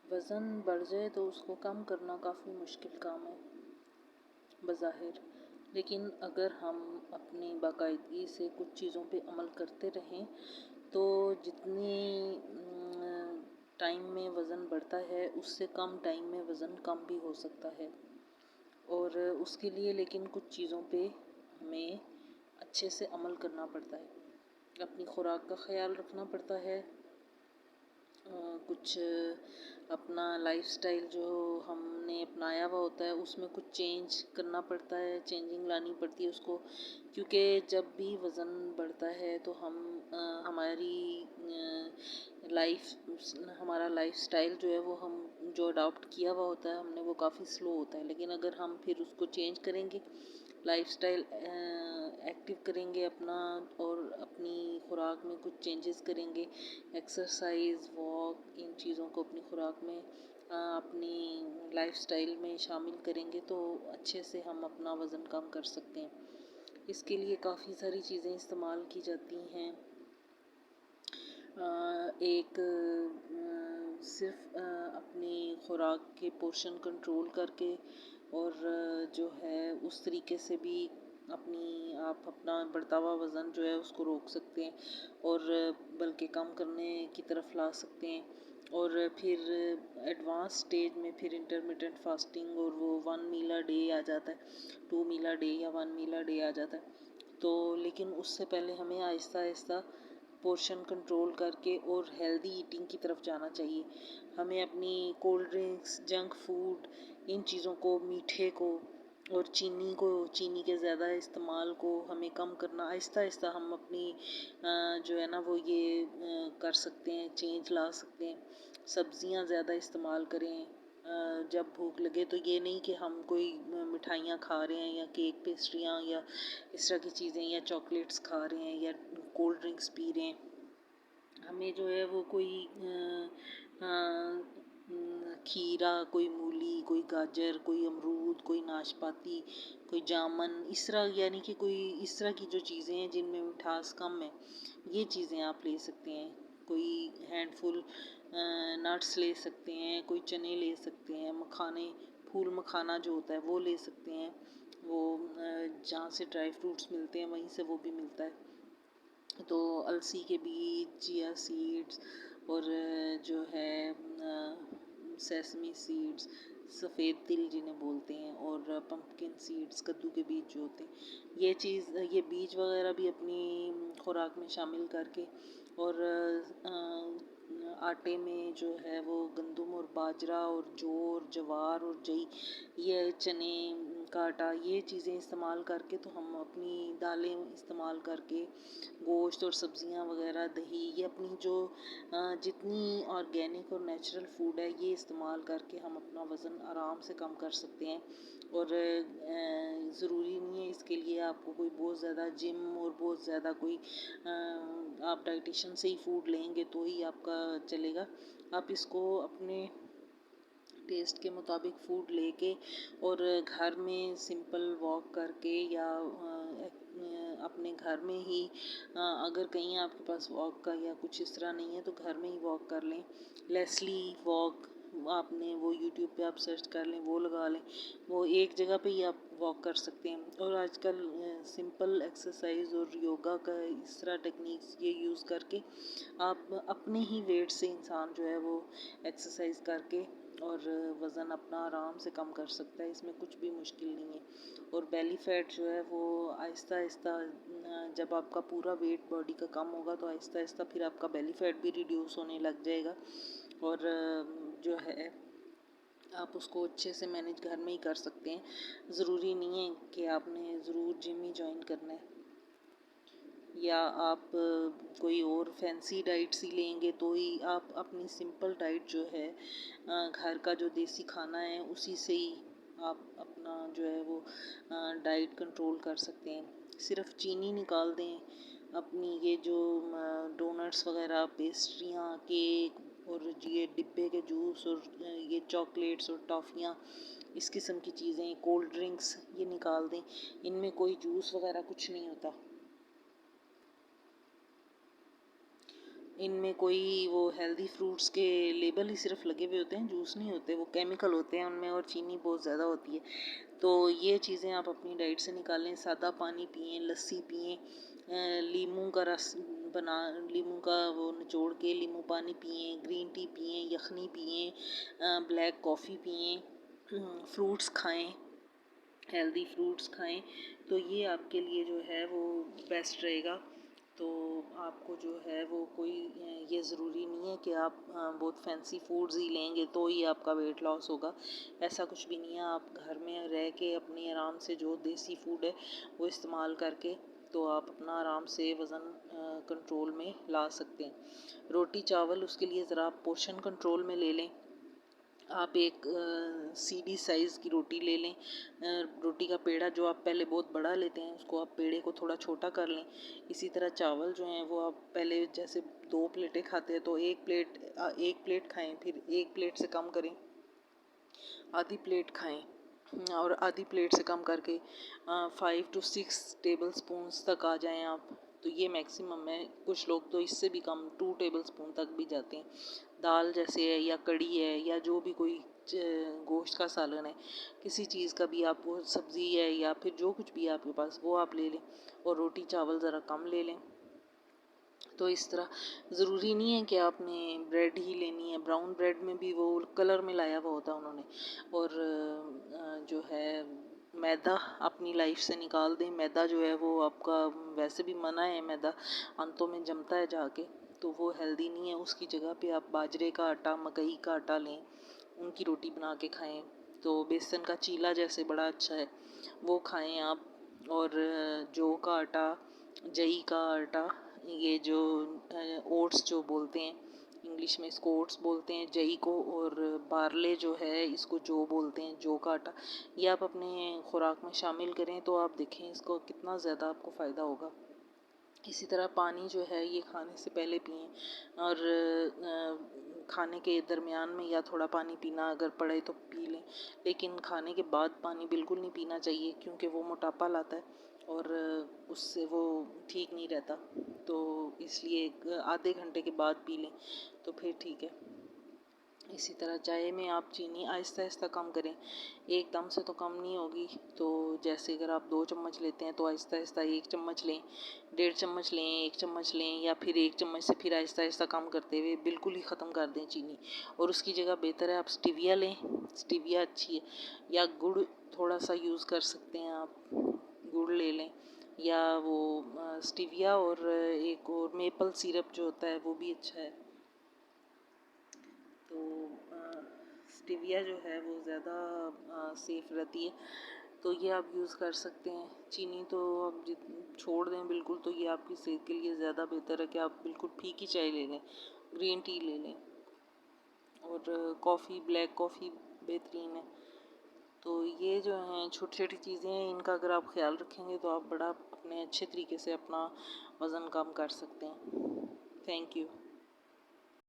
वज़न बढ़ जाए तो उसको कम करना काफ़ी मुश्किल काम है बज़ाहिर, लेकिन अगर हम अपनी बाकायदगी से कुछ चीज़ों पे अमल करते रहें तो जितनी टाइम में वज़न बढ़ता है उससे कम टाइम में वज़न कम भी हो सकता है। और उसके लिए लेकिन कुछ चीज़ों पे हमें अच्छे से अमल करना पड़ता है। अपनी खुराक का ख़याल रखना पड़ता है, कुछ अपना लाइफस्टाइल जो हमने अपनाया हुआ होता है उसमें कुछ चेंज करना पड़ता है, चेंजिंग लानी पड़ती है उसको, क्योंकि जब भी वज़न बढ़ता है तो हमारा लाइफस्टाइल जो है वो हम जो अडॉप्ट किया हुआ होता है हमने वो काफ़ी स्लो होता है। लेकिन अगर हम फिर उसको चेंज करेंगे, लाइफस्टाइल एक्टिव करेंगे अपना और अपनी खुराक में कुछ चेंजेस करेंगे, एक्सरसाइज, वॉक, इन चीज़ों को अपनी खुराक में अपनी लाइफस्टाइल में शामिल करेंगे तो अच्छे से हम अपना वज़न कम कर सकते हैं। इसके लिए काफ़ी सारी चीज़ें इस्तेमाल की जाती हैं। एक सिर्फ अपनी खुराक के पोर्शन कंट्रोल करके और जो है उस तरीके से भी आप अपना बढ़ता हुआ वज़न जो है उसको रोक सकते हैं और बल्कि कम करने की तरफ ला सकते हैं। और फिर एडवांस स्टेज में फिर इंटरमिटेंट फास्टिंग और वो 1 मील अ डे आ जाता है, 2 मील अ डे या 1 मील अ डे आ जाता है। तो लेकिन उससे पहले हमें आहिस्ता आहिस्ता पोर्शन कंट्रोल करके और हेल्दी ईटिंग की तरफ जाना चाहिए। हमें अपनी कोल्ड ड्रिंक्स, जंक फूड, इन चीज़ों को, मीठे को और चीनी के ज़्यादा इस्तेमाल को हमें कम करना, आहिस्ता आहिस्ता हम अपनी जो है ना वो ये कर सकते हैं, चेंज ला सकते हैं। सब्ज़ियाँ ज़्यादा इस्तेमाल करें, जब भूख लगे तो ये नहीं कि हम कोई मिठाइयाँ खा रहे हैं या केक पेस्ट्रियाँ या इस तरह की चीज़ें या चॉकलेट्स खा रहे हैं या कोल्ड ड्रिंक्स पी रहे हैं। हमें जो है वो कोई खीरा, कोई मूली, कोई गाजर, कोई अमरूद, कोई नाशपाती, कोई जामुन, इस तरह यानी कि कोई इस तरह की जो चीज़ें हैं जिनमें मिठास कम है, ये चीज़ें आप ले सकते हैं। कोई हैंडफुल नट्स ले सकते हैं, कोई चने ले सकते हैं, मखाने, फूल मखाना जो होता है वो ले सकते हैं। वो जहाँ से ड्राई फ्रूट्स मिलते हैं वहीं से वो भी मिलता है। तो अलसी के बीज, चिया सीड्स और जो है सेसमी सीड्स, सफ़ेद तिल जिन्हें बोलते हैं, और पंपकिन सीड्स, कद्दू के बीज जो होते हैं, ये बीज वगैरह भी अपनी खुराक में शामिल करके, और आटे में जो है वो गंदम और बाजरा और जौ और जवार और जई, ये चने का आटा, ये चीज़ें इस्तेमाल करके, तो हम अपनी दालें इस्तेमाल करके, गोश्त और सब्ज़ियाँ वगैरह, दही, ये अपनी जो जितनी ऑर्गेनिक और नेचुरल फूड है ये इस्तेमाल करके हम अपना वज़न आराम से कम कर सकते हैं। और ज़रूरी नहीं है इसके लिए आपको कोई बहुत ज़्यादा जिम और बहुत ज़्यादा कोई आप डाइटिशियन से ही फूड लेंगे तो ही आपका चलेगा। आप इसको अपने टेस्ट के मुताबिक फूड लेके और घर में सिंपल वॉक करके या अपने घर में ही अगर कहीं आपके पास वॉक का या कुछ इस तरह नहीं है तो घर में ही वॉक कर लें। लेस्ली वॉक, आपने वो यूट्यूब पे आप सर्च कर लें, वो लगा लें, वो एक जगह पे ही आप वॉक कर सकते हैं। और आजकल सिंपल एक्सरसाइज और योगा का इस तरह टेक्निक्स ये यूज़ करके आप अपने ही वेट से इंसान जो है वो एक्सरसाइज करके और वज़न अपना आराम से कम कर सकता है, इसमें कुछ भी मुश्किल नहीं है। और बेली फैट जो है वो आहिस्ता आहिस्ता जब आपका पूरा वेट बॉडी का कम होगा तो आहिस्ता आहिस्ता फिर आपका बेली फैट भी रिड्यूस होने लग जाएगा। और जो है आप उसको अच्छे से मैनेज घर में ही कर सकते हैं। ज़रूरी नहीं है कि आपने ज़रूर जिम ही ज्वाइन करना है या आप कोई और फैंसी डाइट्स ही लेंगे तो ही आप अपनी सिंपल डाइट जो है घर का जो देसी खाना है उसी से ही आप अपना जो है वो डाइट कंट्रोल कर सकते हैं। सिर्फ चीनी निकाल दें, अपनी ये जो डोनट्स वगैरह, पेस्ट्रियाँ, केक और ये डिब्बे के जूस और ये चॉकलेट्स और टॉफ़ियाँ, इस किस्म की चीज़ें, कोल्ड ड्रिंक्स, ये निकाल दें। इनमें कोई जूस वगैरह कुछ नहीं होता। इनमें कोई वो हेल्दी फ्रूट्स के लेबल ही सिर्फ लगे हुए होते हैं, जूस नहीं होते, वो केमिकल होते हैं उनमें और चीनी बहुत ज़्यादा होती है। तो ये चीज़ें आप अपनी डाइट से निकालें। सादा पानी पिएं, लस्सी पिएं, लीमू का रस बना, लीमू का वो निचोड़ के लीमू पानी पिएं, ग्रीन टी पिएं, यखनी पिएं, ब्लैक कॉफ़ी पिएं, फ्रूट्स खाएं, हेल्दी फ्रूट्स खाएं। तो ये आपके लिए जो है वो बेस्ट रहेगा। तो आपको जो है वो कोई ये ज़रूरी नहीं है कि आप बहुत फैंसी फूड्स ही लेंगे तो ही आपका वेट लॉस होगा। ऐसा कुछ भी नहीं है। आप घर में रह के अपने आराम से जो देसी फूड है वो इस्तेमाल करके तो आप अपना आराम से वज़न कंट्रोल में ला सकते हैं। रोटी चावल उसके लिए ज़रा आप पोर्शन कंट्रोल में ले लें। आप एक सीडी साइज़ की रोटी ले लें। रोटी का पेड़ा जो आप पहले बहुत बड़ा लेते हैं उसको आप पेड़े को थोड़ा छोटा कर लें। इसी तरह चावल जो हैं वो आप पहले जैसे 2 प्लेटें खाते हैं तो एक प्लेट खाएं, फिर एक प्लेट से कम करें, आधी प्लेट खाएं और आधी प्लेट से कम करके 5 to 6 टेबल स्पून्स तक आ जाएं आप। तो ये मैक्सिमम है। कुछ लोग तो इससे भी कम 2 टेबल स्पून तक भी जाते हैं। दाल जैसे है या कड़ी है या जो भी कोई गोश्त का सालन है, किसी चीज़ का भी आप, वो सब्ज़ी है या फिर जो कुछ भी है आपके पास वो आप ले लें और रोटी चावल ज़रा कम ले लें। तो इस तरह ज़रूरी नहीं है कि आपने ब्रेड ही लेनी है। ब्राउन ब्रेड में भी वो कलर मिलाया हुआ होता है उन्होंने। और जो है मैदा अपनी लाइफ से निकाल दें। मैदा जो है वो आपका वैसे भी मना है, मैदा अंतों में जमता है जाके, तो वो हेल्दी नहीं है। उसकी जगह पे आप बाजरे का आटा, मकई का आटा लें, उनकी रोटी बना के खाएं। तो बेसन का चीला जैसे बड़ा अच्छा है, वो खाएं आप। और जौ का आटा, जई का आटा, ये जो ओट्स जो बोलते हैं, इंग्लिश में इसको ओट्स बोलते हैं जई को, और बारले जो है इसको जौ बोलते हैं, जौ का आटा, ये आप अपने खुराक में शामिल करें तो आप देखें इसको कितना ज़्यादा आपको फ़ायदा होगा। इसी तरह पानी जो है ये खाने से पहले पिएं और खाने के दरमियान में या थोड़ा पानी पीना अगर पड़े तो पी लें, लेकिन खाने के बाद पानी बिल्कुल नहीं पीना चाहिए क्योंकि वो मोटापा लाता है और उससे वो ठीक नहीं रहता। तो इसलिए आधे घंटे के बाद पी लें तो फिर ठीक है। इसी तरह चाय में आप चीनी आहिस्ता आहिस्ता कम करें, एकदम से तो कम नहीं होगी। तो जैसे अगर आप 2 चम्मच लेते हैं तो आहिस्ता आहिस्ता 1 चम्मच लें, 1.5 चम्मच लें, 1 चम्मच लें, या फिर 1 चम्मच से फिर आहिस्ता आहिस्ता कम करते हुए बिल्कुल ही ख़त्म कर दें चीनी। और उसकी जगह बेहतर है आप स्टीविया लें, स्टीविया अच्छी है, या गुड़ थोड़ा सा यूज़ कर सकते हैं आप, गुड़ ले लें, या वो स्टीविया और एक और मेपल सिरप जो होता है वो भी अच्छा है। तो स्टीविया जो है वो ज़्यादा सेफ़ रहती है, तो ये आप यूज़ कर सकते हैं। चीनी तो आप छोड़ दें बिल्कुल, तो ये आपकी सेहत के लिए ज़्यादा बेहतर है कि आप बिल्कुल फीकी चाय ले लें, ग्रीन टी ले लें। और कॉफ़ी, ब्लैक कॉफ़ी बेहतरीन है। तो ये जो हैं छोटी छोटी चीज़ें हैं, इनका अगर आप ख्याल रखेंगे तो आप बड़ा अपने अच्छे तरीके से अपना वज़न कम कर सकते हैं। Thank you.